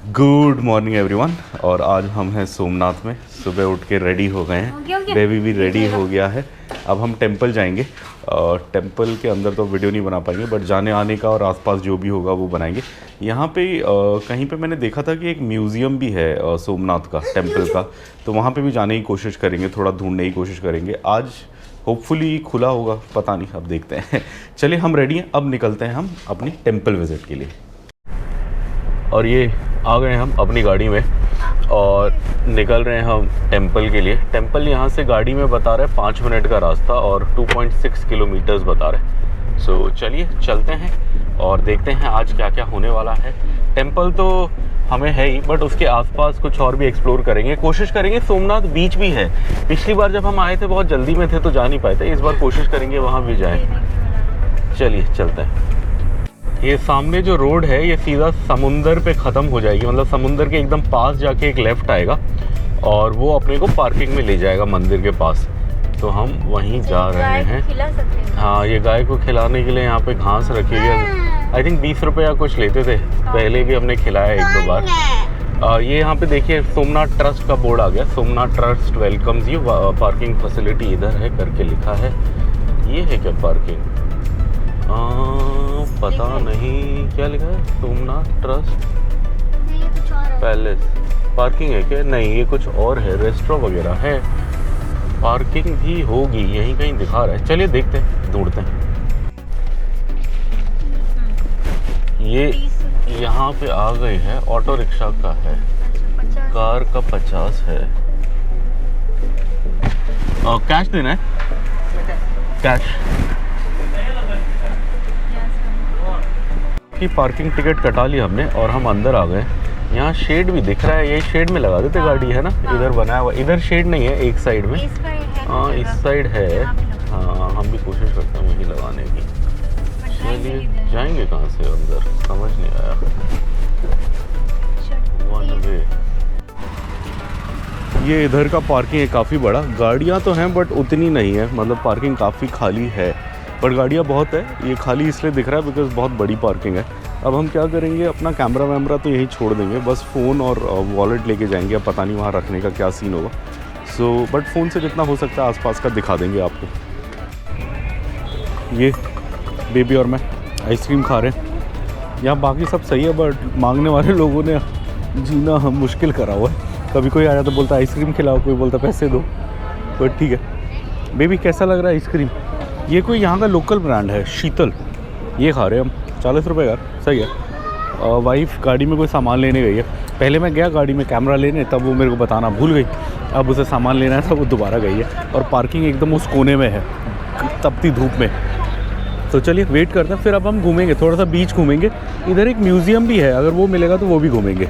Good morning everyone. और आज हम हैं सोमनाथ में। सुबह उठ के रेडी हो गए हैं, बेबी भी रेडी हो गया है। अब हम टेंपल जाएंगे। टेंपल के अंदर तो वीडियो नहीं बना पाएंगे, बट जाने आने का और आसपास जो भी होगा वो बनाएंगे। यहाँ पे कहीं पे मैंने देखा था कि एक म्यूज़ियम भी है सोमनाथ का, टेंपल का, तो वहाँ पे भी जाने की कोशिश करेंगे, थोड़ा ढूंढने की कोशिश करेंगे। आज होपफुली खुला होगा, पता नहीं, अब देखते हैं। चलिए हम रेडी हैं, अब निकलते हैं हम अपनी टेंपल विज़िट के लिए। और ये आ गए हम अपनी गाड़ी में और निकल रहे हैं हम टेंपल के लिए। टेंपल यहाँ से गाड़ी में बता रहे 5 मिनट का रास्ता और 2.6 किलोमीटर्स बता रहे। सो चलिए चलते हैं और देखते हैं आज क्या क्या होने वाला है। टेंपल तो हमें है ही, बट उसके आसपास कुछ और भी एक्सप्लोर करेंगे, कोशिश करेंगे। सोमनाथ बीच भी है। पिछली बार जब हम आए थे बहुत जल्दी में थे तो जा नहीं पाए थे, इस बार कोशिश करेंगे वहाँ भी जाएँ। चलिए चलते हैं। ये सामने जो रोड है ये सीधा समुंदर पे ख़त्म हो जाएगी, मतलब समुंदर के एकदम पास जाके एक लेफ़्ट आएगा और वो अपने को पार्किंग में ले जाएगा मंदिर के पास। तो हम वहीं जा रहे हैं। हाँ, ये गाय को खिलाने के लिए यहाँ पे घास रखी हुई है। आई थिंक 20 रुपये या कुछ लेते थे, पहले भी हमने खिलाया 1-2 बार। ये यहाँ पे देखिए सोमनाथ ट्रस्ट का बोर्ड आ गया। Somnath trust welcomes you, parking facility इधर है करके लिखा है। ये है क्या पार्किंग? पता नहीं क्या लिखा है। सोमनाथ ट्रस्ट पैलेस पार्किंग है क्या? नहीं, ये कुछ और है, रेस्टोरेंट वगैरह है। पार्किंग भी होगी, यहीं कहीं दिखा रहा है। चलिए देखते हैं, ढूंढते हैं। ये यहाँ पे आ गए हैं। ऑटो रिक्शा का है, कार का 50 है। कैश देना है? कैश की पार्किंग टिकट कटा ली हमने और हम अंदर आ गए। यहाँ शेड भी दिख रहा है, यही शेड में लगा देते गाड़ी, है ना। इधर बनाया हुआ, इधर शेड नहीं है, एक साइड में। हाँ, इस साइड है। हाँ, हम भी कोशिश करते हैं वहीं लगाने की। चलिए जाएंगे कहाँ से अंदर, समझ नहीं आया। One way. ये इधर का पार्किंग है काफ़ी बड़ा। गाड़ियाँ तो हैं बट उतनी नहीं है, मतलब पार्किंग काफ़ी खाली है, बट गाड़ियाँ बहुत है। ये खाली इसलिए दिख रहा है बिकॉज़ बहुत बड़ी पार्किंग है। अब हम क्या करेंगे, अपना कैमरा वैमरा तो यहीं छोड़ देंगे, बस फ़ोन और वॉलेट लेके जाएंगे। अब पता नहीं वहाँ रखने का क्या सीन होगा। सो बट फ़ोन से जितना हो सकता है आसपास का दिखा देंगे आपको। ये बेबी और मैं आइसक्रीम खा रहे हैं। यहाँ बाकी सब सही है, बट मांगने वाले लोगों ने जीना हम मुश्किल करा हुआ है। कभी कोई आया तो बोलता आइसक्रीम खिलाओ, कोई बोलता पैसे दो। तो ठीक है। बेबी कैसा लग रहा है आइसक्रीम? ये कोई यहाँ का लोकल ब्रांड है, शीतल। ये खा रहे हैं हम, 40 रुपये यार, सही है। वाइफ गाड़ी में कोई सामान लेने गई है। पहले मैं गया गाड़ी में कैमरा लेने, तब वो मेरे को बताना भूल गई। अब उसे सामान लेना है, तब वो दोबारा गई है। और पार्किंग एकदम उस कोने में है, तपती धूप में। तो चलिए वेट करते हैं, फिर अब हम घूमेंगे, थोड़ा सा बीच घूमेंगे। इधर एक म्यूज़ियम भी है, अगर वो मिलेगा तो वो भी घूमेंगे।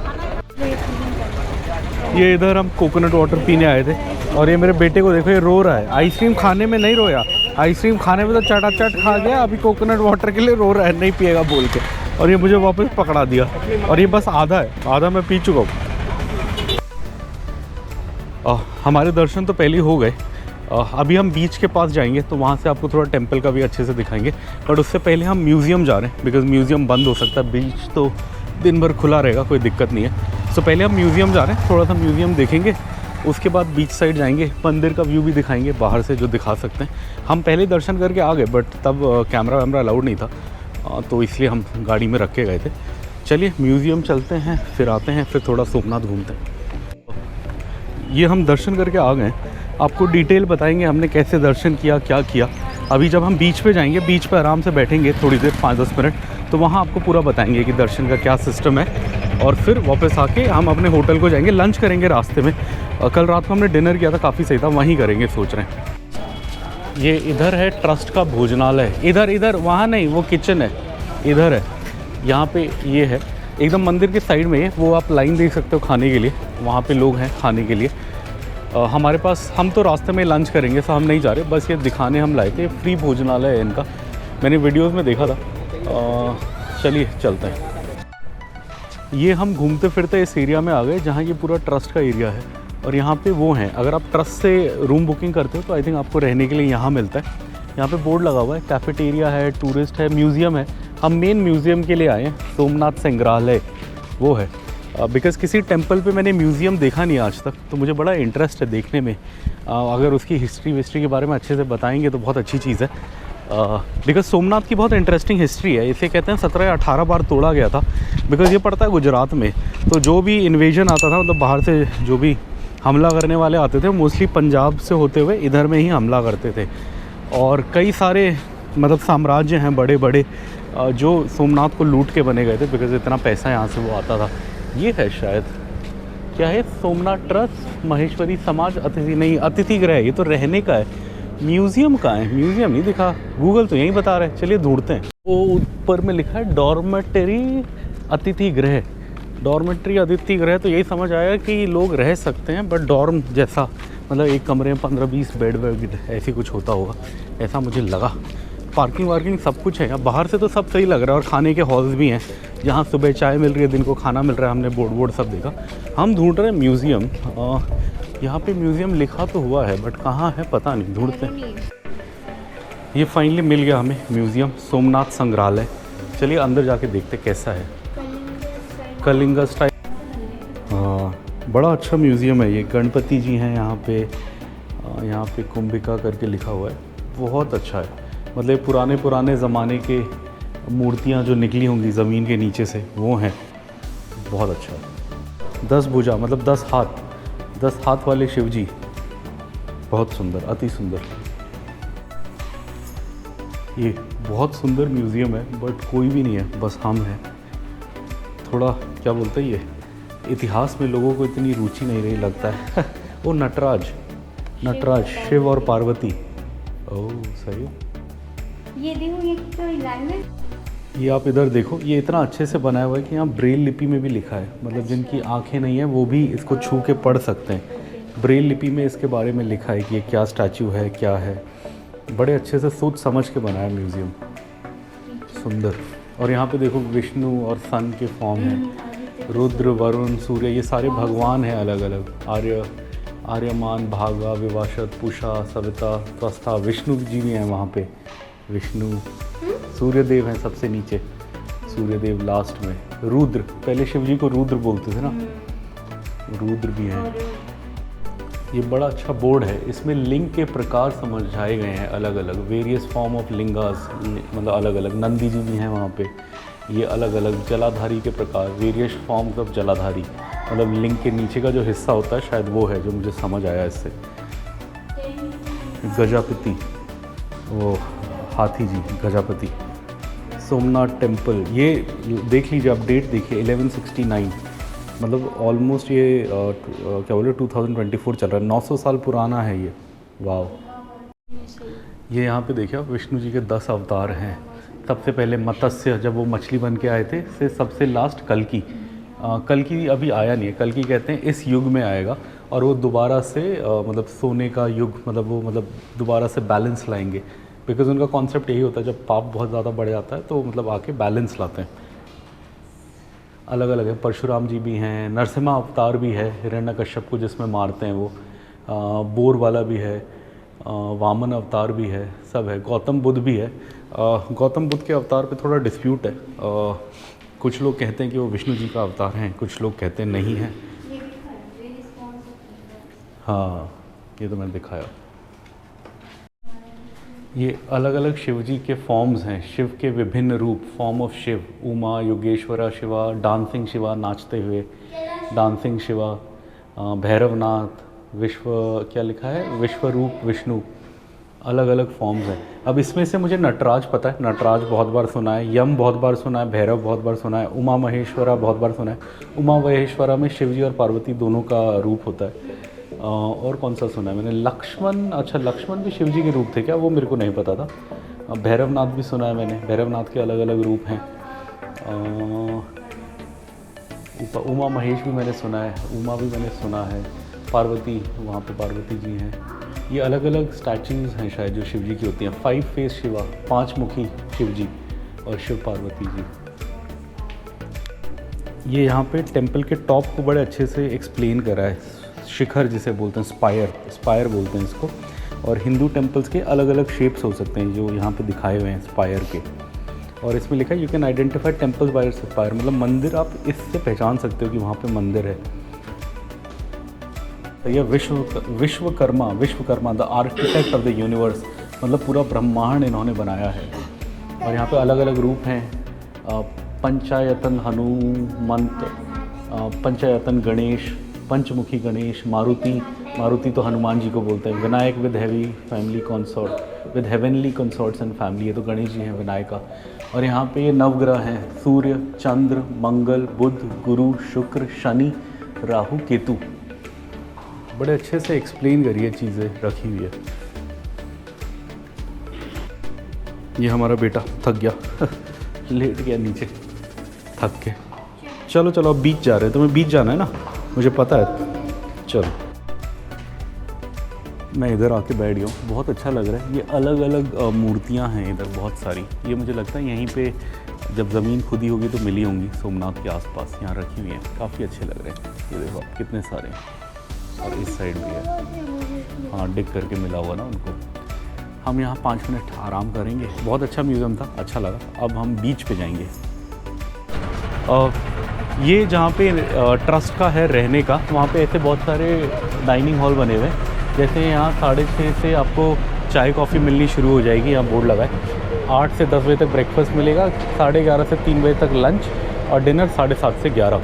ये इधर हम कोकोनट वाटर पीने आए थे और ये मेरे बेटे को देखो, ये रो रहा है। आइसक्रीम खाने में नहीं रोया, आइसक्रीम खाने में तो चटाचट खा गया, अभी कोकोनट वाटर के लिए रो रहा है, नहीं पिएगा बोल के। और ये मुझे वापस पकड़ा दिया और ये बस आधा है, आधा मैं पी चुका हूँ। हमारे दर्शन तो पहले हो गए। अभी हम बीच के पास जाएंगे तो वहाँ से आपको थोड़ा टेंपल का भी अच्छे से दिखाएंगे, बट उससे पहले हम म्यूज़ियम जा रहे हैं बिकॉज़ म्यूज़ियम बंद हो सकता है। बीच तो दिन भर खुला रहेगा, कोई दिक्कत नहीं है। सो पहले हम म्यूज़ियम जा रहे हैं, थोड़ा सा म्यूज़ियम देखेंगे, उसके बाद बीच साइड जाएंगे, मंदिर का व्यू भी दिखाएंगे बाहर से जो दिखा सकते हैं। हम पहले दर्शन करके आ गए, बट तब कैमरा वैमरा अलाउड नहीं था, तो इसलिए हम गाड़ी में रख के गए थे। चलिए म्यूज़ियम चलते हैं, फिर आते हैं, फिर थोड़ा सोमनाथ घूमते हैं। ये हम दर्शन करके आ गए, आपको डिटेल बताएंगे हमने कैसे दर्शन किया, क्या किया। अभी जब हम बीच पे जाएंगे, बीच पे आराम से बैठेंगे थोड़ी देर, 5-10 मिनट, तो वहाँ आपको पूरा बताएंगे कि दर्शन का क्या सिस्टम है। और फिर वापस आके हम अपने होटल को जाएंगे, लंच करेंगे रास्ते में। कल रात को हमने डिनर किया था, काफ़ी सही था, वहीं करेंगे सोच रहे हैं। ये इधर है ट्रस्ट का भोजनालय, इधर वहाँ नहीं, वो किचन है, इधर है। यहाँ पे ये है, एकदम मंदिर के साइड में है। वो आप लाइन देख सकते हो खाने के लिए, वहाँ पे लोग हैं खाने के लिए। हमारे पास, हम तो रास्ते में लंच करेंगे, सो हम नहीं जा रहे, बस ये दिखाने हम लाए थे। फ्री भोजनालय है इनका, मैंने वीडियोज़ में देखा था। चलिए चलते हैं। ये हम घूमते फिरते इस एरिया में आ गए जहाँ ये पूरा ट्रस्ट का एरिया है। और यहाँ पे वो हैं, अगर आप ट्रस्ट से रूम बुकिंग करते हो तो आई थिंक आपको रहने के लिए यहाँ मिलता है। यहाँ पे बोर्ड लगा हुआ है, कैफेटेरिया है, टूरिस्ट है, म्यूज़ियम है। हम मेन म्यूज़ियम के लिए आए हैं, सोमनाथ संग्रहालय वो है। बिकॉज़ किसी टेम्पल पे मैंने म्यूज़ियम देखा नहीं आज तक, तो मुझे बड़ा इंटरेस्ट है देखने में। अगर उसकी हिस्ट्री के बारे में अच्छे से बताएंगे तो बहुत अच्छी चीज़ है। बिकॉज़ सोमनाथ की बहुत इंटरेस्टिंग हिस्ट्री है। इसे कहते हैं 17 या 18 बार तोड़ा गया था, बिकॉज़ ये पड़ता है गुजरात में। तो जो भी इन्वेजन आता था, मतलब बाहर से जो भी हमला करने वाले आते थे, मोस्टली पंजाब से होते हुए इधर में ही हमला करते थे। और कई सारे मतलब साम्राज्य हैं बड़े बड़े जो सोमनाथ को लूट के बने गए थे, बिकॉज़ इतना पैसा यहाँ से वो आता था। ये है शायद, क्या है, सोमनाथ ट्रस्ट महेश्वरी समाज अतिथि गृह। ये तो रहने का है। म्यूज़ियम कहाँ है? म्यूज़ियम नहीं दिखा, गूगल तो यहीं बता रहा है। चलिए ढूंढते हैं। वो ऊपर में लिखा है डॉर्मेटरी अतिथि गृह। डॉर्मेटरी अतिथि गृह, तो यही समझ आया कि लोग रह सकते हैं, बट डॉर्म जैसा, मतलब एक कमरे में 15-20 बेड वेड ऐसी कुछ होता होगा, ऐसा मुझे लगा। पार्किंग वार्किंग सब कुछ है यहाँ। बाहर से तो सब सही लग रहा है। और खाने के हॉल्स भी हैं जहाँ सुबह चाय मिल रही है, दिन को खाना मिल रहा है। हमने बोर्ड सब देखा। हम ढूंढ रहे हैं म्यूज़ियम। यहाँ पे म्यूज़ियम लिखा तो हुआ है, बट कहाँ है पता नहीं, ढूंढते हैं। ये फाइनली मिल गया हमें म्यूज़ियम, सोमनाथ संग्रहालय। चलिए अंदर जाके देखते कैसा है। कलिंगा स्टाइल। हाँ, बड़ा अच्छा म्यूज़ियम है ये। गणपति जी हैं यहाँ पे। यहाँ पे कुंभिका करके लिखा हुआ है। बहुत अच्छा है। मतलब पुराने ज़माने के मूर्तियाँ जो निकली होंगी ज़मीन के नीचे से, वो हैं। बहुत अच्छा है। 10 भुजा, मतलब 10 हाथ वाले शिव जी। बहुत सुंदर, अति सुंदर। ये बहुत सुंदर म्यूज़ियम है, बट कोई भी नहीं है, बस हम हैं। थोड़ा क्या बोलते हैं, ये इतिहास में लोगों को इतनी रुचि नहीं रही लगता है। वो नटराज शिव और पार्वती। ओह सही। ये देखो, ये कोई लैंग्वेज। ये आप इधर देखो, ये इतना अच्छे से बनाया हुआ है कि यहाँ ब्रेल लिपि में भी लिखा है। मतलब जिनकी आंखें नहीं है वो भी इसको छू के पढ़ सकते हैं। ब्रेल लिपि में इसके बारे में लिखा है कि ये क्या स्टैचू है, क्या है। बड़े अच्छे से सोच समझ के बनाया म्यूज़ियम, सुंदर। और यहाँ पे देखो विष्णु और सन के फॉर्म हैं। रुद्र, वरुण, सूर्य, ये सारे भगवान हैं अलग अलग। आर्यमान, भागा, विवाशत, पूषा, सविता, त्वस्ता। विष्णु जी भी हैं वहाँ पे। विष्णु, सूर्यदेव हैं सबसे नीचे, सूर्यदेव लास्ट में। रुद्र, पहले शिव जी को रुद्र बोलते थे ना, रुद्र भी हैं। ये बड़ा अच्छा बोर्ड है। इसमें लिंग के प्रकार समझाए गए हैं अलग अलग। वेरियस फॉर्म ऑफ लिंगास, मतलब अलग अलग। नंदी जी भी हैं वहाँ पे। ये अलग अलग जलाधारी के प्रकार, वेरियस फॉर्म्स ऑफ जलाधारी। मतलब लिंग के नीचे का जो हिस्सा होता है शायद वो है जो मुझे समझ आया इससे। गजापति, वो हाथी जी, गजापति। सोमनाथ टेम्पल, ये देख लीजिए, आप डेट देखिए 1169। मतलब ऑलमोस्ट ये क्या बोले 2024 चल रहा है। 900 साल पुराना है ये। वाह। ये यहाँ पे देखिए आप, विष्णु जी के 10 अवतार हैं। सबसे पहले मत्स्य, जब वो मछली बन के आए थे, से सबसे लास्ट कल्कि। कल्कि अभी आया नहीं है। कल्कि कहते हैं इस युग में आएगा, और वो दोबारा से मतलब सोने का युग, मतलब वो मतलब दोबारा से बैलेंस लाएंगे। बिकॉज उनका कॉन्सेप्ट यही होता है, जब पाप बहुत ज़्यादा बढ़ जाता है तो मतलब आके बैलेंस लाते हैं। अलग अलग है। परशुराम जी भी हैं। नरसिम्हा अवतार भी है, हिरण्यकश्यप को जिसमें मारते हैं वो। बोर वाला भी है। वामन अवतार भी है, सब है। गौतम बुद्ध भी है। गौतम बुद्ध के अवतार पे थोड़ा डिस्प्यूट है। कुछ लोग कहते हैं कि वो विष्णु जी का अवतार हैं, कुछ लोग कहते हैं नहीं है। हाँ, ये तो मैंने दिखाया। ये अलग अलग शिव जी के फॉर्म्स हैं। शिव के विभिन्न रूप, form of Shiva. Uma, Yogeshwara Shiva, dancing Shiva, नाचते हुए डांसिंग शिवा, भैरवनाथ, विश्व, क्या लिखा है, विश्वरूप विष्णु। अलग अलग फॉर्म्स हैं। अब इसमें से मुझे नटराज पता है, नटराज बहुत बार सुना है। यम बहुत बार सुना है। भैरव बहुत बार सुना है। उमा महेश्वरा बहुत बार सुना है। उमा महेश्वरा में शिव जी और पार्वती दोनों का रूप होता है। और कौन सा सुना है मैंने, लक्ष्मण। अच्छा, लक्ष्मण भी शिव जी के रूप थे क्या, वो मेरे को नहीं पता था। भैरवनाथ भी सुना है मैंने। भैरवनाथ के अलग अलग रूप हैं। उमा महेश भी मैंने सुना है। उमा भी मैंने सुना है। पार्वती, वहाँ पे पार्वती जी हैं। ये अलग अलग स्टैचूज़ हैं शायद जो शिव जी की होती हैं। 5 फेस शिवा, 5 मुखी शिव जी और शिव पार्वती जी। ये यहाँ पे टेम्पल के टॉप को बड़े अच्छे से एक्सप्लेन करा है। शिखर जिसे बोलते हैं, स्पायर बोलते हैं इसको। और हिंदू टेम्पल्स के अलग अलग शेप्स हो सकते हैं जो यहाँ पे दिखाए हुए हैं स्पायर के। और इसमें लिखा है you can identify temples bye it's spire, मतलब मंदिर आप इससे पहचान सकते हो कि वहाँ पे मंदिर है। यह Vishwakarma the architect of the universe, मतलब पूरा ब्रह्मांड इन्होंने बनाया है। और यहाँ पे अलग अलग रूप हैं, पंचायतन हनुमंत, पंचायतन गणेश, पंचमुखी गणेश, मारुति तो हनुमान जी को बोलते हैं, Vinayaka with heavenly consorts and family, ये तो गणेश जी हैं विनायका। और यहाँ पे ये नवग्रह हैं, सूर्य, चंद्र, मंगल, बुध, गुरु, शुक्र, शनि, राहु, केतु। बड़े अच्छे से एक्सप्लेन करिए चीज़ें रखी हुई है। ये हमारा बेटा थक गया लेट गया नीचे थक के। चलो चलो अब बीच जा रहे हैं, तुम्हें बीच जाना है ना, मुझे पता है। चलो मैं इधर आके बैठ गया हूँ, बहुत अच्छा लग रहा है। ये अलग अलग मूर्तियाँ हैं इधर बहुत सारी, ये मुझे लगता है यहीं पे जब ज़मीन खुदी होगी तो मिली होंगी सोमनाथ के आसपास, यहाँ रखी हुई हैं, काफ़ी अच्छे लग रहे हैं। ये देखो कितने सारे हैं, और इस साइड भी है, हाँ डिग करके मिला हुआ ना उनको। हम यहाँ 5 मिनट आराम करेंगे, बहुत अच्छा म्यूज़ियम था, अच्छा लगा। अब हम बीच पे जाएंगे। ये जहाँ पे ट्रस्ट का है रहने का, वहाँ पे ऐसे बहुत सारे डाइनिंग हॉल बने हुए हैं। जैसे यहाँ 6:30 से आपको चाय कॉफ़ी मिलनी शुरू हो जाएगी, यहाँ बोर्ड लगा है। 8 से 10 बजे तक ब्रेकफास्ट मिलेगा, 11:30 से 3 बजे तक लंच, और डिनर 7:30 से 11।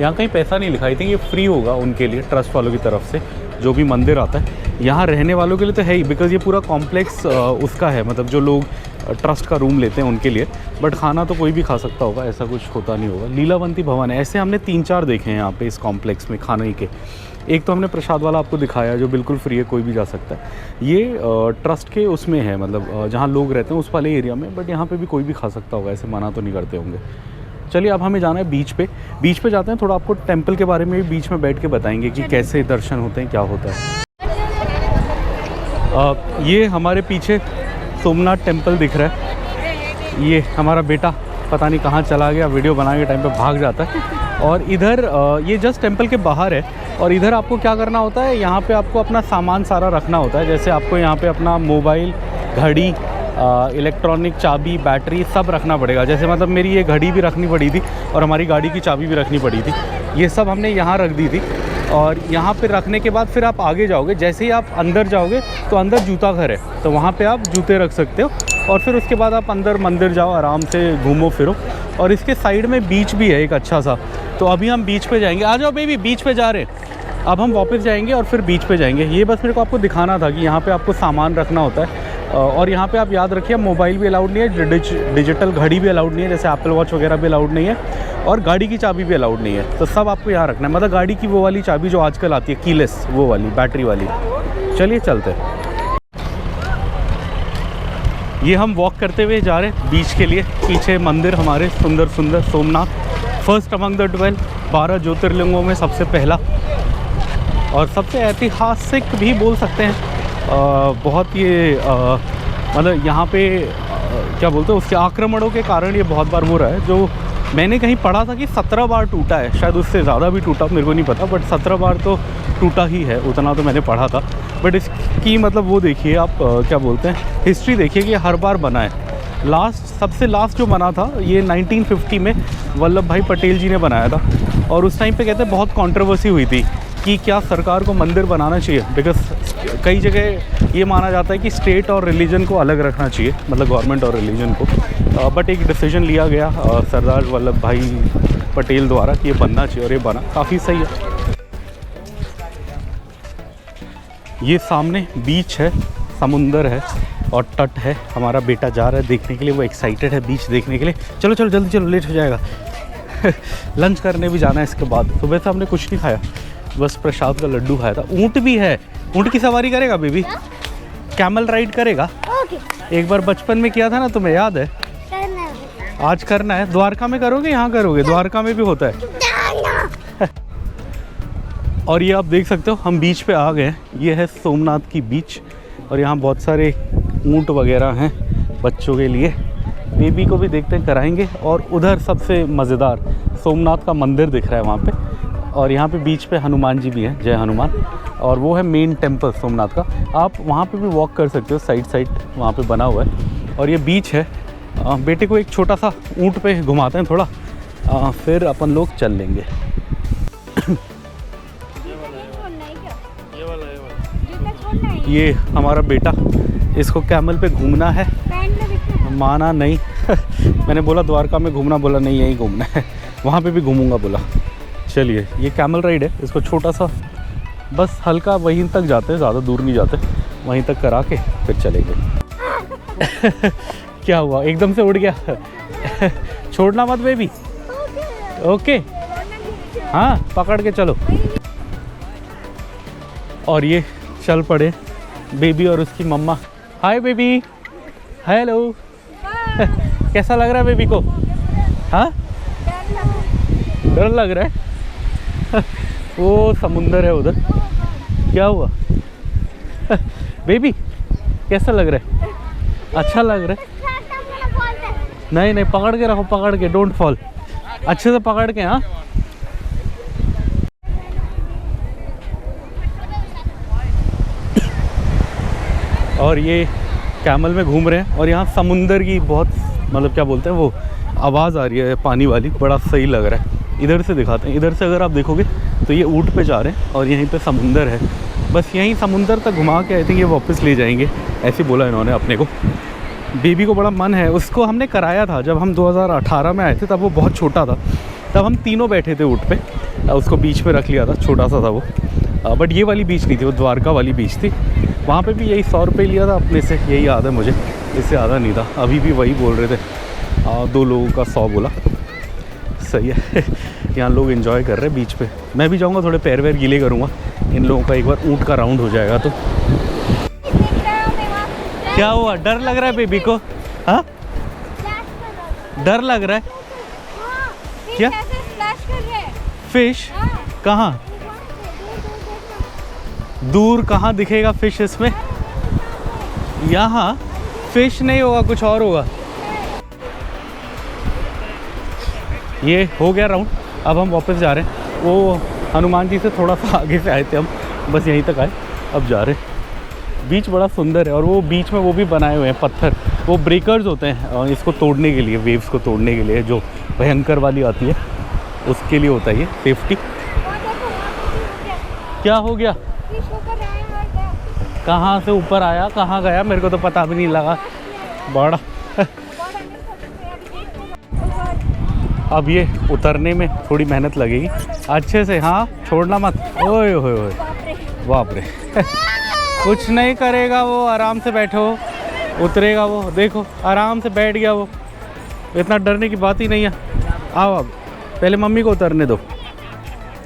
यहाँ कहीं पैसा नहीं लिखा, आई थिंक ये फ्री होगा उनके लिए, ट्रस्ट वालों की तरफ से, जो भी मंदिर आता है। यहाँ रहने वालों के लिए तो है ही, बिकॉज़ ये पूरा कॉम्प्लेक्स उसका है, मतलब जो लोग ट्रस्ट का रूम लेते हैं उनके लिए। बट खाना तो कोई भी खा सकता होगा, ऐसा कुछ होता नहीं होगा। लीलावंती भवन है, ऐसे हमने 3-4 देखे हैं यहाँ पे इस कॉम्प्लेक्स में खाने के। एक तो हमने प्रसाद वाला आपको दिखाया जो बिल्कुल फ्री है, कोई भी जा सकता है। ये ट्रस्ट के उसमें है, मतलब जहाँ लोग रहते हैं उस वाले एरिया में, बट यहाँ पे भी कोई भी खा सकता होगा, ऐसे मना तो नहीं करते होंगे। चलिए अब हमें जाना है बीच पे। बीच पे जाते हैं, थोड़ा आपको टेम्पल के बारे में भी बीच में बैठ के बताएंगे कि कैसे दर्शन होते हैं, क्या होता है। ये हमारे पीछे सोमनाथ टेम्पल दिख रहा है। ये हमारा बेटा पता नहीं कहाँ चला गया, वीडियो बनाने के टाइम पे भाग जाता है। और इधर ये जस्ट टेम्पल के बाहर है, और इधर आपको क्या करना होता है, यहाँ पे आपको अपना सामान सारा रखना होता है। जैसे आपको यहाँ पे अपना मोबाइल, घड़ी, इलेक्ट्रॉनिक, चाबी, बैटरी सब रखना पड़ेगा। जैसे मतलब मेरी ये घड़ी भी रखनी पड़ी थी, और हमारी गाड़ी की चाबी भी रखनी पड़ी थी। ये सब हमने यहाँ रख दी थी, और यहाँ पे रखने के बाद फिर आप आगे जाओगे। जैसे ही आप अंदर जाओगे तो अंदर जूता घर है, तो वहाँ पे आप जूते रख सकते हो। और फिर उसके बाद आप अंदर मंदिर जाओ, आराम से घूमो फिरो। और इसके साइड में बीच भी है एक अच्छा सा, तो अभी हम बीच पे जाएंगे। आ जाओ बेबी, बीच पे जा रहे हैं। अब हम वापस जाएंगे और फिर बीच पे जाएंगे। ये बस मेरे को आपको दिखाना था कि यहाँ पे आपको सामान रखना होता है। और यहाँ पे आप याद रखिए, मोबाइल भी अलाउड नहीं है, डिजिटल घड़ी भी अलाउड नहीं है, जैसे एप्पल वॉच वगैरह भी अलाउड नहीं है, और गाड़ी की चाबी भी अलाउड नहीं है। तो सब आपको यहाँ रखना है, मतलब गाड़ी की वो वाली चाबी जो आजकल आती है कीलेस, वो वाली बैटरी वाली। चलिए चलते हैं। ये हम वॉक करते हुए जा रहे हैं बीच के लिए। पीछे मंदिर हमारे सुंदर सुंदर, सोमनाथ फर्स्ट अमंग द 12, 12 ज्योतिर्लिंगों में सबसे पहला, और सबसे ऐतिहासिक भी बोल सकते हैं। बहुत ये मतलब यहाँ पे क्या बोलते हैं, उसके आक्रमणों के कारण ये बहुत बार हो रहा है। जो मैंने कहीं पढ़ा था कि 17 बार टूटा है, शायद उससे ज़्यादा भी टूटा, मेरे को नहीं पता, बट 17 बार तो टूटा ही है, उतना तो मैंने पढ़ा था। बट इसकी मतलब वो देखिए आप, क्या बोलते हैं, हिस्ट्री देखिए कि हर बार बना है। सबसे लास्ट जो बना था ये 1950 में वल्लभ भाई पटेल जी ने बनाया था। और उस टाइम पे कहते हैं बहुत कंट्रोवर्सी हुई थी कि क्या सरकार को मंदिर बनाना चाहिए, बिकॉज कई जगह ये माना जाता है कि स्टेट और रिलीजन को अलग रखना चाहिए, मतलब गवर्नमेंट और रिलीजन को। बट एक डिसीजन लिया गया सरदार वल्लभ भाई पटेल द्वारा कि ये बनना चाहिए, और ये बना, काफ़ी सही है। ये सामने बीच है, समुंदर है और तट है। हमारा बेटा जा रहा है देखने के लिए, वो एक्साइटेड है बीच देखने के लिए। चलो चलो जल्दी चलो, लेट हो जाएगा लंच करने भी जाना है इसके बाद। सुबह से हमने कुछ नहीं खाया, बस प्रसाद का लड्डू खाया था। ऊँट भी है, ऊँट की सवारी करेगा बेबी? कैमल राइड करेगा? एक बार बचपन में किया था ना, तुम्हें याद है? आज करना है। द्वारका में करोगे, यहाँ करोगे? द्वारका में भी होता है। और ये आप देख सकते हो हम बीच पे आ गए हैं। ये है सोमनाथ की बीच, और यहाँ बहुत सारे ऊँट वगैरह हैं बच्चों के लिए। बेबी को भी देखते हैं, कराएंगे। और उधर सबसे मज़ेदार सोमनाथ का मंदिर दिख रहा है वहाँ पे, और यहाँ पे बीच पे हनुमान जी भी हैं, जय हनुमान। और वो है मेन टेम्पल सोमनाथ का। आप वहाँ पे भी वॉक कर सकते हो, साइड वहाँ पे बना हुआ है। और ये बीच है, बेटे को एक छोटा सा ऊँट पे घुमाते हैं थोड़ा, फिर अपन लोग चल लेंगे। ये हमारा बेटा, इसको कैमल पे घूमना है, माना नहीं। मैंने बोला द्वारका में घूमना, बोला नहीं यहीं घूमना है, वहाँ पे भी घूमूंगा बोला। चलिए ये कैमल राइड है, इसको छोटा सा बस हल्का वहीं तक जाते हैं, ज़्यादा दूर नहीं जाते, वहीं तक करा के फिर चलेंगे। क्या हुआ, एकदम से उड़ गया? छोड़ना मत बेबी, ओके हाँ पकड़ के चलो। और ये चल पड़े बेबी और उसकी मम्मा। Hi baby, hello. कैसा लग रहा है बेबी को? हाँ डर लग रहा है। वो समुंदर है उधर। क्या हुआ? बेबी कैसा लग रहा है? अच्छा लग रहा है? नहीं नहीं पकड़ के रखो, पकड़ के, डोंट फॉल, अच्छे से पकड़ के। हाँ और ये कैमल में घूम रहे हैं और यहाँ समुंदर की बहुत मतलब क्या बोलते हैं वो आवाज़ आ रही है पानी वाली, बड़ा सही लग रहा है। इधर से दिखाते हैं, इधर से अगर आप देखोगे तो ये ऊँट पे जा रहे हैं और यहीं पे समुंदर है। बस यहीं समुंदर तक घुमा के आई थिंक ये वापस ले जाएंगे, ऐसे बोला इन्होंने अपने को। बेबी को बड़ा मन है, उसको हमने कराया था जब हम 2018 में आए थे, तब वो बहुत छोटा था, तब हम तीनों बैठे थे ऊँट पे, उसको बीच पे रख लिया था, छोटा सा था वो। बट ये वाली बीच नहीं थी, वो द्वारका वाली बीच थी। वहाँ पे भी यही 100 रुपये लिया था अपने से, यही याद है मुझे, इससे ज़्यादा नहीं था। अभी भी वही बोल रहे थे, 2 लोगों का 100 बोला। सही है। यहाँ लोग एंजॉय कर रहे हैं बीच पे। मैं भी जाऊँगा, थोड़े पैर वैर गीले करूँगा, इन लोगों का एक बार ऊँट का राउंड हो जाएगा तो। क्या हुआ, डर लग रहा है बेबी को? हाँ डर लग रहा है क्या? फिश कहाँ? दूर कहाँ दिखेगा फिश इसमें? यहाँ फिश नहीं होगा, कुछ और होगा। ये हो गया राउंड, अब हम वापस जा रहे हैं। वो हनुमान जी से थोड़ा सा आगे से आए थे हम, बस यहीं तक आए, अब जा रहे हैं। बीच बड़ा सुंदर है और वो बीच में वो भी बनाए हुए हैं पत्थर, वो ब्रेकर्स होते हैं इसको तोड़ने के लिए, वेव्स को तोड़ने के लिए, जो भयंकर वाली आती है उसके लिए होता है ये सेफ्टी। क्या हो गया? कहाँ से ऊपर आया, कहाँ गया, मेरे को तो पता भी नहीं लगा। बड़ा अब ये उतरने में थोड़ी मेहनत लगेगी अच्छे से। हाँ छोड़ना मत। ओए होए होए, बाप रे। कुछ नहीं करेगा वो, आराम से बैठो, उतरेगा वो, देखो आराम से बैठ गया वो, इतना डरने की बात ही नहीं है। आओ अब पहले मम्मी को उतरने दो।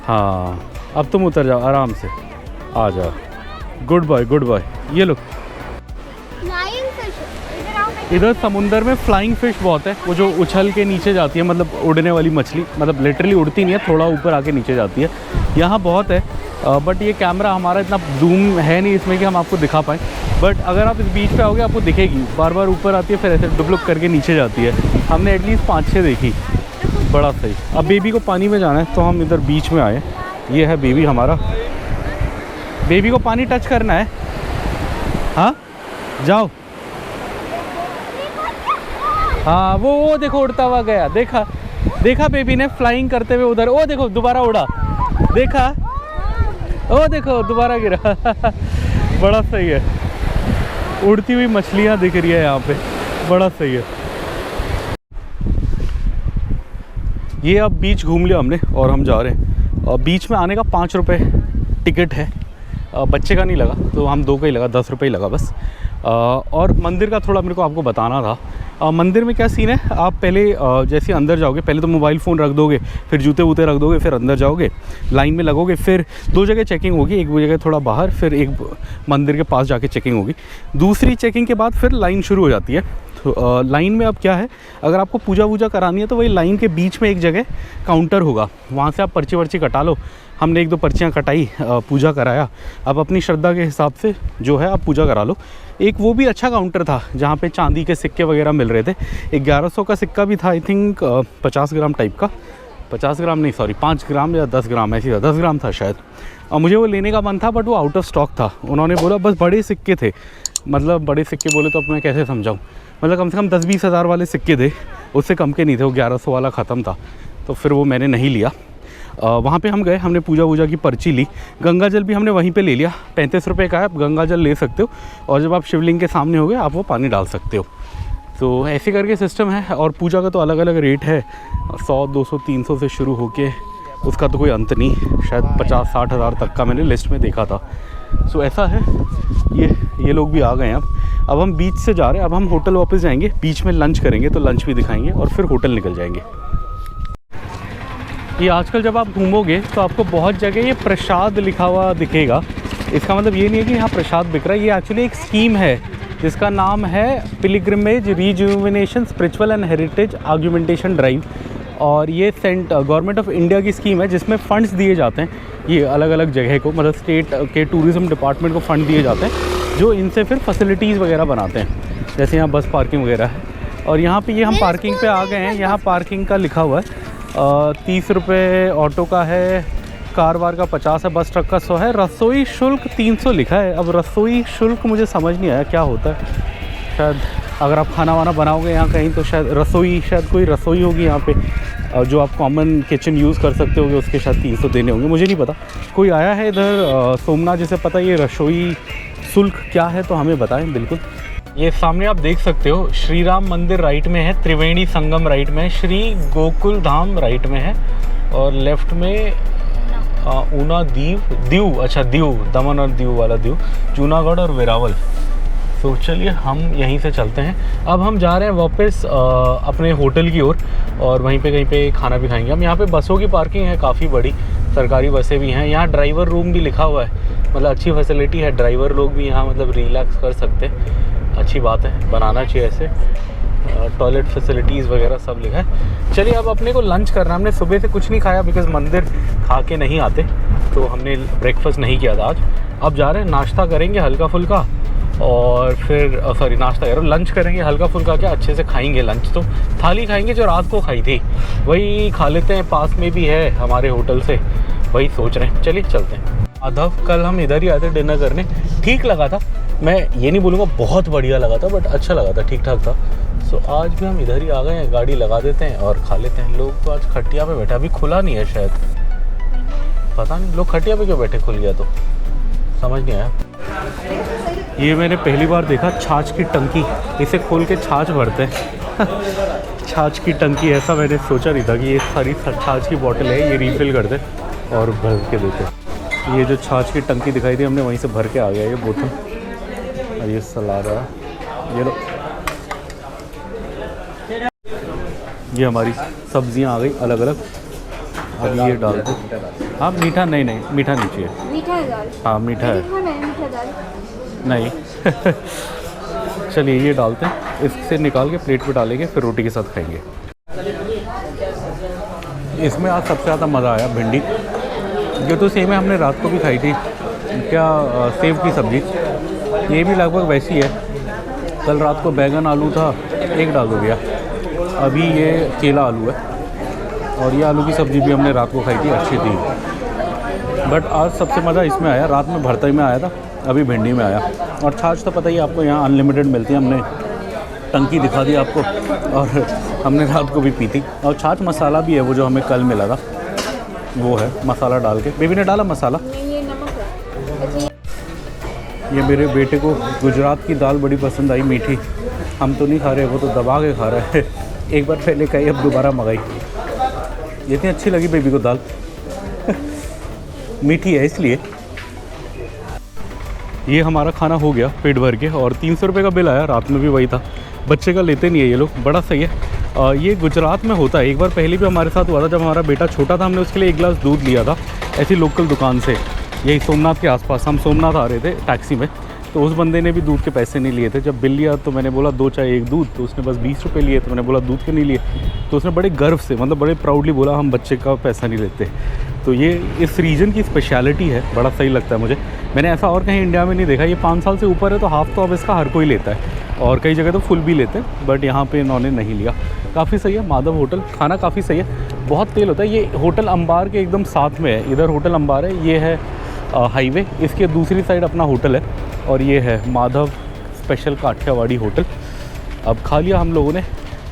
हाँ अब तुम उतर जाओ आराम से, आ जाओ। Good boy good boy. ये लो, इधर समुंदर में फ्लाइंग फिश बहुत है, वो जो उछल के नीचे जाती है, मतलब उड़ने वाली मछली, मतलब लिटरली उड़ती नहीं है, थोड़ा ऊपर आके नीचे जाती है, यहाँ बहुत है। बट ये कैमरा हमारा इतना जूम है नहीं इसमें कि हम आपको दिखा पाएँ। बट अगर आप इस बीच पे आओगे आपको दिखेगी, बार बार ऊपर आती है फिर ऐसे डुबलुक करके नीचे जाती है। हमने एटलीस्ट 5-6 देखी, बड़ा सही। अब बेबी को पानी में जाना है तो हम इधर बीच में आए। ये है बेबी हमारा, बेबी को पानी टच करना है। हाँ जाओ। हाँ वो देखो उड़ता हुआ गया, देखा देखा बेबी ने फ्लाइंग करते हुए उधर, ओ देखो दोबारा उड़ा, देखा, ओ देखो दोबारा गिरा। बड़ा सही है, उड़ती हुई मछलियाँ दिख रही है यहाँ पे, बड़ा सही है। ये अब बीच घूम लिया हमने और हम जा रहे हैं। और बीच में आने का 5 रुपये टिकट है, बच्चे का नहीं लगा तो हम 2 का ही लगा, 10 रुपये ही लगा बस। और मंदिर का थोड़ा मेरे को आपको बताना था। मंदिर में क्या सीन है, आप पहले जैसे अंदर जाओगे, पहले तो मोबाइल फ़ोन रख दोगे, फिर जूते वूते रख दोगे, फिर अंदर जाओगे, लाइन में लगोगे, फिर 2 जगह चेकिंग होगी, एक जगह थोड़ा बाहर, फिर एक मंदिर के पास जाके चेकिंग होगी। दूसरी चेकिंग के बाद फिर लाइन शुरू हो जाती है। तो लाइन में अब क्या है, अगर आपको पूजा वूजा करानी है तो वही लाइन के बीच में एक जगह काउंटर होगा, वहाँ से आप पर्ची वर्ची कटा लो। हमने 1-2 पर्चियाँ कटाई, पूजा कराया। अब अपनी श्रद्धा के हिसाब से जो है आप पूजा करा लो। एक वो भी अच्छा काउंटर था जहाँ पे चांदी के सिक्के वगैरह मिल रहे थे। 1100 का सिक्का भी था, आई थिंक 50 ग्राम टाइप का, 50 ग्राम नहीं सॉरी 5 ग्राम या 10 ग्राम ऐसी था, 10 ग्राम था शायद। और मुझे वो लेने का मन था बट वो आउट ऑफ स्टॉक था। उन्होंने बोला बस बड़े सिक्के थे, मतलब बड़े सिक्के बोले तो अब मैं कैसे समझाऊँ, मतलब कम से कम 10-20 हज़ार वाले सिक्के थे, उससे कम के नहीं थे, वो 1100 वाला ख़त्म था, तो फिर वो मैंने नहीं लिया। वहाँ पे हम गए, हमने पूजा वूजा की पर्ची ली, गंगा जल भी हमने वहीं पे ले लिया। 35 रुपये का है, आप गंगा जल ले सकते हो, और जब आप शिवलिंग के सामने हो गए आप वो पानी डाल सकते हो। तो ऐसे करके सिस्टम है। और पूजा का तो अलग अलग रेट है, 100, 200, 300 से शुरू होके उसका तो कोई अंत नहीं, शायद 50-60 हज़ार तक का मैंने लिस्ट में देखा था। सो ऐसा है। ये लोग भी आ गए हैं। अब हम बीच से जा रहे हैं, अब हम होटल वापस जाएंगे, बीच में लंच करेंगे, तो लंच भी दिखाएंगे और फिर होटल निकल जाएंगे। ये आजकल जब आप घूमोगे तो आपको बहुत जगह ये प्रसाद लिखा हुआ दिखेगा। इसका मतलब ये नहीं है कि यहाँ प्रसाद बिक रहा है, ये एक्चुअली एक स्कीम है जिसका नाम है pilgrimage rejuvenation spiritual and heritage argumentation drive. और ये गवर्नमेंट ऑफ इंडिया की स्कीम है जिसमें फ़ंड्स दिए जाते हैं, ये अलग अलग जगह को, मतलब स्टेट के टूरिज़्म डिपार्टमेंट को फ़ंड दिए जाते हैं, जो इनसे फिर फैसिलिटीज़ वगैरह बनाते हैं, जैसे यहाँ बस पार्किंग वगैरह है। और यहाँ पे ये हम पार्किंग पे आ गए हैं, यहाँ पार्किंग का लिखा हुआ है 30 रुपये ऑटो का है, कार वार का 50 है, बस ट्रक का 100 है, रसोई शुल्क 300 लिखा है। अब रसोई शुल्क मुझे समझ नहीं आया क्या होता है, शायद अगर आप खाना वाना बनाओगे यहाँ कहीं तो शायद रसोई, शायद कोई रसोई होगी यहाँ पे, जो आप कॉमन किचन यूज़ कर सकते होगे, उसके शायद 300 देने होंगे, मुझे नहीं पता। कोई आया है इधर सोमनाथ जिसे पता है ये रसोई शुल्क क्या है तो हमें बताएं बिल्कुल। ये सामने आप देख सकते हो श्री राम मंदिर राइट में है, त्रिवेणी संगम राइट में है, श्री गोकुल धाम राइट में है, और लेफ्ट में ऊना दीव, अच्छा दीव, दमन और दीव वाला दीव, जूनागढ़ और वेरावल। तो चलिए हम यहीं से चलते हैं। अब हम जा रहे हैं वापस अपने होटल की ओर, और वहीं पे कहीं पे खाना भी खाएंगे हम। यहाँ पे बसों की पार्किंग है काफ़ी बड़ी, सरकारी बसें भी हैं, यहाँ ड्राइवर रूम भी लिखा हुआ है, मतलब अच्छी फैसिलिटी है, ड्राइवर लोग भी यहाँ मतलब रिलैक्स कर सकते हैं, अच्छी बात है, बनाना चाहिए ऐसे। टॉयलेट फैसिलिटीज़ वगैरह सब लिखा है। चलिए अब अपने को लंच करना, हमने सुबह से कुछ नहीं खाया बिकॉज़ मंदिर खा के नहीं आते, तो हमने ब्रेकफास्ट नहीं किया था आज। अब जा रहे हैं नाश्ता करेंगे हल्का फुल्का, और फिर सॉरी नाश्ता करो, लंच करेंगे हल्का फुल्का, क्या अच्छे से खाएंगे लंच, तो थाली खाएंगे जो रात को खाई थी वही खा लेते हैं, पास में भी है हमारे होटल से, वही सोच रहे हैं। चलिए चलते हैं। माधव कल हम इधर ही आए थे डिनर करने, ठीक लगा था, मैं ये नहीं बोलूँगा बहुत बढ़िया लगा था, बट अच्छा लगा था, ठीक ठाक था। सो आज भी हम इधर ही आ गए हैं, गाड़ी लगा देते हैं और खा लेते हैं। लोग तो आज खटिया पे बैठे, अभी खुला नहीं है शायद, पता नहीं लोग खटिया पे क्यों बैठे, खुल गया तो समझ नहीं आया। ये मैंने पहली बार देखा छाछ की टंकी, इसे खोल के छाछ भरते हैं छाछ की टंकी, ऐसा मैंने सोचा नहीं था कि ये सारी छाछ की बोतल है, ये रीफिल करते और भर के देते। ये जो छाछ की टंकी दिखाई दी हमने वहीं से भर के आ गया ये बोतल, और ये सलाद है, ये लो, ये हमारी सब्जियां आ गई अलग अलग। अब ये डाल दो। हाँ मीठा नहीं, मीठा नहीं चाहिए। मीठा है दाल? हाँ मीठा है। मीठा दाल नहीं चलिए ये डालते हैं, इससे निकाल के प्लेट पे डालेंगे, फिर रोटी के साथ खाएंगे। इसमें आज सबसे ज़्यादा मज़ा आया भिंडी, जो तो सेम है, हमने रात को भी खाई थी, क्या सेव की सब्ज़ी, ये भी लगभग वैसी है। कल रात को बैगन आलू था, एक डाल हो गया, अभी ये केला आलू है, और ये आलू की सब्ज़ी भी हमने रात को खाई थी, अच्छी थी। बट आज सबसे मज़ा इसमें आया, रात में भरतई में आया था, अभी भिंडी में आया। और छाछ तो पता ही आपको यहाँ अनलिमिटेड मिलती है, हमने टंकी दिखा दी आपको, और हमने रात को भी पी थी। और छाछ मसाला भी है, वो जो हमें कल मिला था वो है, मसाला डाल के, बेबी ने डाला मसाला। ये नमक है। ये मेरे बेटे को गुजरात की दाल बड़ी पसंद आई, मीठी, हम तो नहीं खा रहे, वो तो दबा के खा रहा है एक बार पहले खाई, अब दोबारा मंगाई, इतनी अच्छी लगी बेबी को दाल मीठी है इसलिए। ये हमारा खाना हो गया पेट भर के, और 300 रुपये का बिल आया, रात में भी वही था। बच्चे का लेते नहीं है ये लोग, बड़ा सही है। ये गुजरात में होता है, एक बार पहले भी हमारे साथ हुआ था, जब हमारा बेटा छोटा था, हमने उसके लिए 1 गिलास दूध लिया था ऐसी लोकल दुकान से, यही सोमनाथ के आसपास। हम सोमनाथ आ रहे थे टैक्सी में, तो उस बंदे ने भी दूध के पैसे नहीं लिए थे। जब बिल लिया तो मैंने बोला 2 चाय 1 दूध, तो उसने बस 20 रुपये लिए, तो मैंने बोला दूध के नहीं लिए, तो उसने बड़े गर्व से, मतलब बड़े प्राउडली बोला हम बच्चे का पैसा नहीं लेते। तो ये इस रीजन की स्पेशलिटी है, बड़ा सही लगता है मुझे। मैंने ऐसा और कहीं इंडिया में नहीं देखा। ये 5 साल से ऊपर है तो हाफ़ तो अब इसका हर कोई लेता है, और कई जगह तो फुल भी लेते हैं, बट यहाँ पे इन्होंने नहीं लिया। काफ़ी सही है माधव होटल, खाना काफ़ी सही है, बहुत तेल होता है। ये होटल अंबार के एकदम साथ में है, इधर होटल अंबार है, ये है हाईवे, इसके दूसरी साइड अपना होटल है, और ये है माधव स्पेशल काठियावाड़ी होटल। अब खा लिया हम लोगों ने,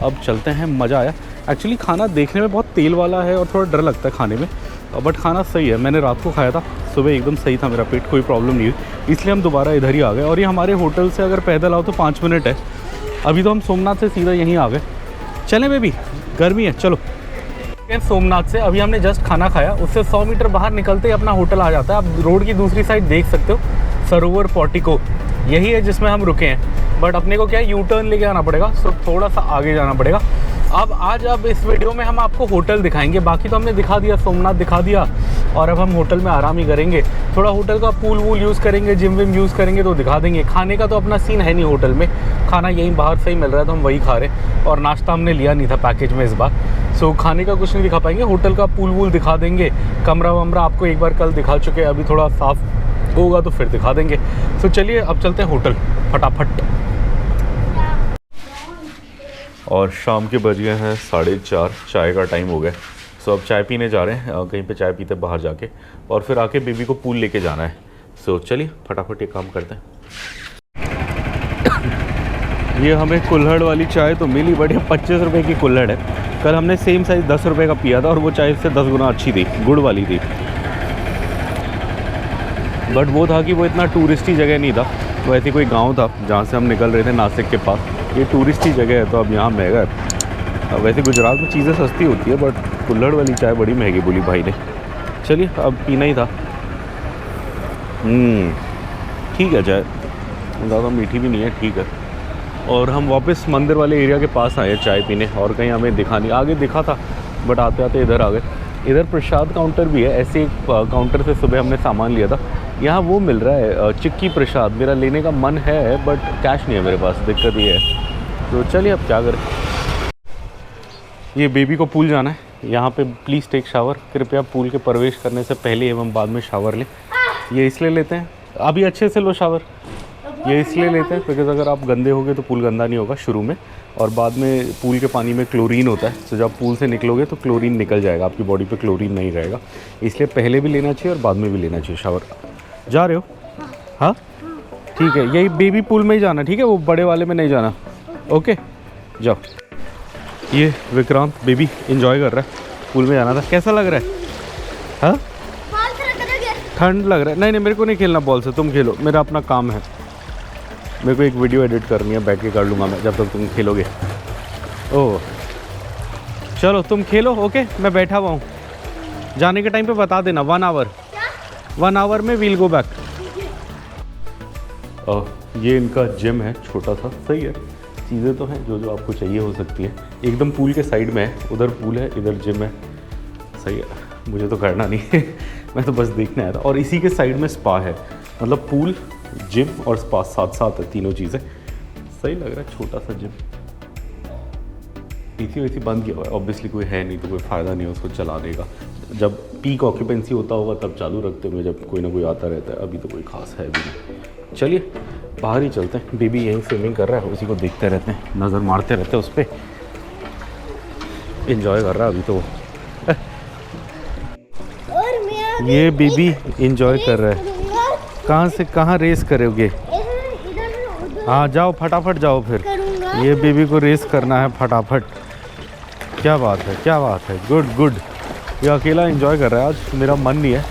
अब चलते हैं। मज़ा आया। एक्चुअली खाना देखने में बहुत तेल वाला है और थोड़ा डर लगता है खाने में, बट खाना सही है। मैंने रात को खाया था, सुबह एकदम सही था मेरा पेट, कोई प्रॉब्लम नहीं हुई, इसलिए हम दोबारा इधर ही आ गए। और ये हमारे होटल से अगर पैदल आओ तो 5 मिनट है। अभी तो हम सोमनाथ से सीधा यहीं आ गए। चलें बेबी, गर्मी है, चलो। सोमनाथ से अभी हमने जस्ट खाना खाया, उससे 100 मीटर बाहर निकलते ही अपना होटल आ जाता है। आप रोड की दूसरी साइड देख सकते हो, सरोवर पोर्टिको यही है जिसमें हम रुके हैं। बट अपने को क्या है, यू टर्न लेके आना पड़ेगा, सो थोड़ा सा आगे जाना पड़ेगा। अब इस वीडियो में हम आपको होटल दिखाएंगे, बाकी तो हमने दिखा दिया, सोमनाथ दिखा दिया, और अब हम होटल में आराम ही करेंगे। थोड़ा होटल का पूल वूल यूज़ करेंगे, जिम विम यूज़ करेंगे तो दिखा देंगे। खाने का तो अपना सीन है नहीं होटल में, खाना यहीं बाहर से ही मिल रहा है तो हम वही खा रहे हैं। और नाश्ता हमने लिया नहीं था पैकेज में इस बार, सो खाने का कुछ नहीं दिखा पाएंगे। होटल का पूल वूल दिखा देंगे, कमरा वमरा आपको एक बार कल दिखा चुके हैं, अभी थोड़ा साफ़ होगा तो फिर दिखा देंगे। सो चलिए अब चलते हैं होटल फटाफट। और शाम के बज गए हैं 4:30, चाय का टाइम हो गया। सो अब चाय पीने जा रहे हैं, कहीं पे चाय पीते बाहर जाके, और फिर आके बेबी को पूल लेके जाना है। सो चलिए फटाफट ये काम करते हैं। ये हमें कुल्हड़ वाली चाय तो मिली, बट ये 25 रुपये की कुल्हड़ है। कल हमने सेम साइज़ 10 रुपये का पिया था और वो चाय से 10 गुना अच्छी थी, गुड़ वाली थी। बट वो था कि वो इतना टूरिस्टी जगह नहीं था, वो ऐसी कोई गांव था जहाँ से हम निकल रहे थे, नासिक के पास। ये टूरिस्टी जगह है तो अब यहाँ महंगा है। वैसे गुजरात में चीज़ें सस्ती होती है, बट कुल्हड़ वाली चाय बड़ी महंगी बोली भाई ने। चलिए अब पीना ही था। ठीक है, चाय ज़्यादा मीठी भी नहीं है, ठीक है। और हम वापस मंदिर वाले एरिया के पास आए चाय पीने, और कहीं हमें दिखा नहीं, आगे दिखा था बट आते आते इधर आ गए। इधर प्रसाद काउंटर भी है, ऐसे एक काउंटर से सुबह हमने सामान लिया था। यहाँ वो मिल रहा है चिक्की प्रसाद, मेरा लेने का मन है बट कैश नहीं है मेरे पास, दिक्कत ये है। तो चलिए अब क्या करें। ये बेबी को पूल जाना है, यहाँ पे प्लीज़ टेक शावर। कृपया पूल के प्रवेश करने से पहले एवं बाद में शावर लें। ये इसलिए लेते हैं, अभी अच्छे से लो शावर। ये इसलिए लेते हैं बिकॉज अगर आप गंदे होगे तो पूल गंदा नहीं होगा शुरू में, और बाद में पूल के पानी में क्लोरीन होता है, तो जब पूल से निकलोगे तो क्लोरीन निकल जाएगा, आपकी बॉडी पे क्लोरीन नहीं रहेगा। इसलिए पहले भी लेना चाहिए और बाद में भी लेना चाहिए शावर। जा रहे हो? हाँ ठीक है, यही बेबी पूल में ही जाना, ठीक है, वो बड़े वाले में नहीं जाना। ओके जाओ। ये विक्रांत बेबी एंजॉय कर रहा है, पूल में जाना था। कैसा लग रहा है? हाँ ठंड लग रहा है? नहीं मेरे को नहीं खेलना बॉल से, तुम खेलो, मेरा अपना काम है। मेरे को एक वीडियो एडिट करनी है, बैठ के कर लूँगा मैं जब तक तुम खेलोगे। ओह चलो तुम खेलो, ओके मैं बैठा हुआ हूँ। जाने के टाइम पे बता देना, 1 आवर में वील गो बैक। ये इनका जिम है, छोटा सा, सही है। चीज़ें तो हैं जो आपको चाहिए हो सकती है। एकदम पूल के साइड में है, उधर पूल है, इधर जिम है, सही है। मुझे तो करना नहीं है मैं तो बस देखने आया था। और इसी के साइड में स्पा है, मतलब पूल, जिम और स्पा साथ साथ है, तीनों चीज़ें। सही लग रहा है, छोटा सा जिम। एसी वैसी बंद किया हुआ है, ऑब्वियसली कोई है नहीं तो कोई फ़ायदा नहीं है उसको चलाने का। जब पीक ऑक्यूपेंसी होता होगा तब चालू रखते होंगे, जब कोई ना कोई आता रहता है। अभी तो कोई खास है भी नहीं। चलिए बाहर ही चलते हैं। बेबी यहीं स्विमिंग कर रहा है, उसी को देखते रहते हैं, नज़र मारते रहते हैं उस पर। एंजॉय कर रहा है अभी तो। ये बेबी एंजॉय कर रहा है। कहाँ से कहाँ रेस करोगे? हाँ जाओ फटाफट जाओ फिर। ये बेबी को रेस करना है फटाफट। क्या बात है, क्या बात है, गुड गुड। ये अकेला एंजॉय कर रहा है, आज मेरा मन नहीं है।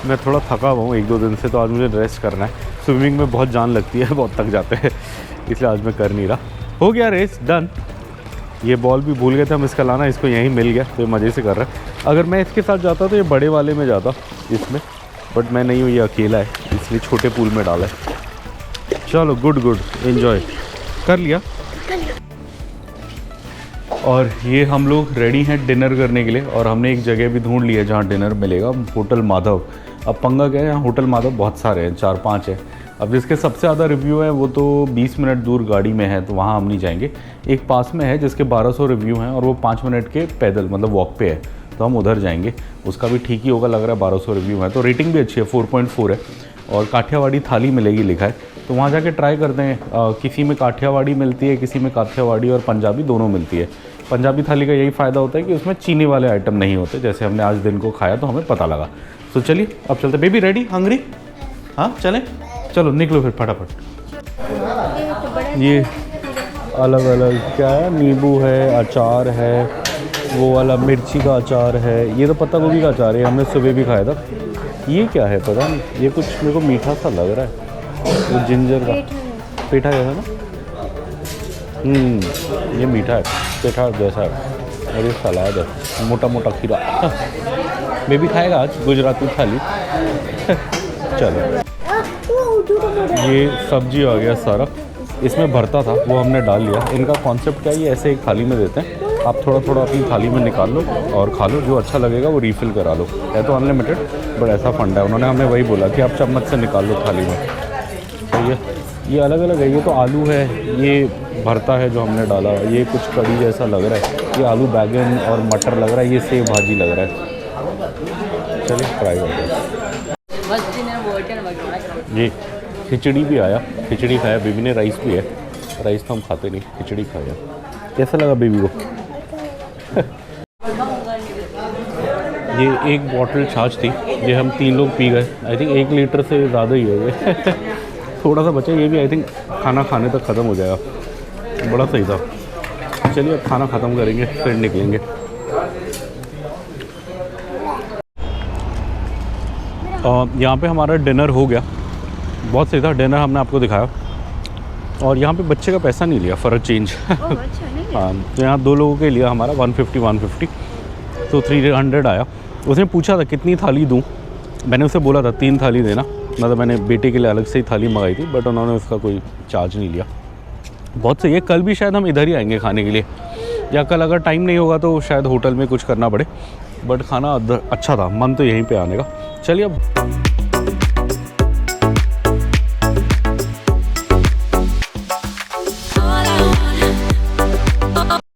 मैं थोड़ा थका हुआ हूँ 1-2 दिन से, तो आज मुझे रेस्ट करना है। स्विमिंग में बहुत जान लगती है, बहुत थक जाते हैं, इसलिए आज मैं कर नहीं रहा। हो गया रेस, डन। ये बॉल भी भूल गए थे हम इसका लाना, इसको यहीं मिल गया तो ये मज़े से कर रहा है। अगर मैं इसके साथ जाता तो ये बड़े वाले में जाता इसमें, बट मैं नहीं हूँ, ये अकेला है इसलिए छोटे पूल में डाला है। चलो गुड गुड, एंजॉय कर लिया। और ये हम लोग रेडी हैं डिनर करने के लिए, और हमने एक जगह भी ढूंढ लिया जहाँ डिनर मिलेगा, होटल माधव। अब पंगा क्या है, यहाँ होटल माधव बहुत सारे हैं, 4-5 है। अब जिसके सबसे ज़्यादा रिव्यू है वो तो 20 मिनट दूर गाड़ी में है, तो वहाँ हम नहीं जाएंगे। एक पास में है जिसके 1200 रिव्यू हैं और वो 5 मिनट के पैदल मतलब वॉक पे है, तो हम उधर जाएंगे। उसका भी ठीक ही होगा लग रहा है, 1200 रिव्यू है, तो रेटिंग भी अच्छी है, 4.4 है। और काठियावाड़ी थाली मिलेगी लिखा है, तो वहाँ जाके ट्राई करते हैं। किसी में काठियावाड़ी मिलती है, किसी में काठियावाड़ी और पंजाबी दोनों मिलती है। पंजाबी थाली का यही फ़ायदा होता है कि उसमें चीनी वाले आइटम नहीं होते, जैसे हमने आज दिन को खाया तो हमें पता लगा। तो चलिए अब चलते। Baby ready, hungry? हाँ चलें, चलो निकलो फिर फटाफट। ये अलग अलग क्या है, नींबू है, अचार है, वो वाला मिर्ची का अचार है, ये तो पत्ता गोभी का अचार है, हमने सुबह भी खाया था। ये क्या है पता नहीं, ये कुछ मेरे को मीठा सा लग रहा है, वो जिंजर का पेठा जैसा ना। ये मीठा है, पेठा जैसा है। और ये सलाद है, मोटा मोटा खीरा। मैं भी खाएगा आज गुजराती थाली। चलो ये सब्जी आ गया सारा, इसमें भरता था वो हमने डाल लिया। इनका कॉन्सेप्ट क्या है, ये ऐसे एक थाली में देते हैं, आप थोड़ा थोड़ा अपनी थाली में निकाल लो और खा लो, जो अच्छा लगेगा वो रीफ़िल करा लो। है तो अनलिमिटेड बट ऐसा फंडा है, उन्होंने हमें वही बोला कि आप चम्मच से निकाल लो थाली में। तो ये अलग अलग है, ये तो आलू है, ये भरता है जो हमने डाला, ये कुछ कड़ी जैसा लग रहा है, ये आलू बैगन और मटर लग रहा है, ये सेव भाजी लग रहा है। चलिए ट्राई करते हैं। ये खिचड़ी भी आया, खिचड़ी खाया बेबी ने, राइस भी है, राइस तो हम खाते नहीं, खिचड़ी खाया। कैसा लगा बेबी को? ये एक बॉटल छाछ थी, ये हम 3 लोग पी गए। आई थिंक 1 लीटर से ज़्यादा ही है ये। थोड़ा सा बचा, ये भी आई थिंक खाना खाने तक ख़त्म हो जाएगा। बड़ा सही था। चलिए अब खाना ख़त्म करेंगे फिर निकलेंगे। यहाँ पे हमारा डिनर हो गया, बहुत सही था डिनर, हमने आपको दिखाया। और यहाँ पे बच्चे का पैसा नहीं लिया फॉर अ चेंज। हाँ, तो यहाँ 2 लोगों के लिया हमारा 150 तो 300 आया। उसने पूछा था कितनी थाली दूँ, मैंने उसे बोला था 3 थाली देना, मतलब मैंने बेटे के लिए अलग से ही थाली मंगाई थी, बट उन्होंने उसका कोई चार्ज नहीं लिया। बहुत सही है। कल भी शायद हम इधर ही आएंगे खाने के लिए, या कल अगर टाइम नहीं होगा तो शायद होटल में कुछ करना पड़े, बट खाना अच्छा था, मन तो यहीं पे आने का। चलिए अब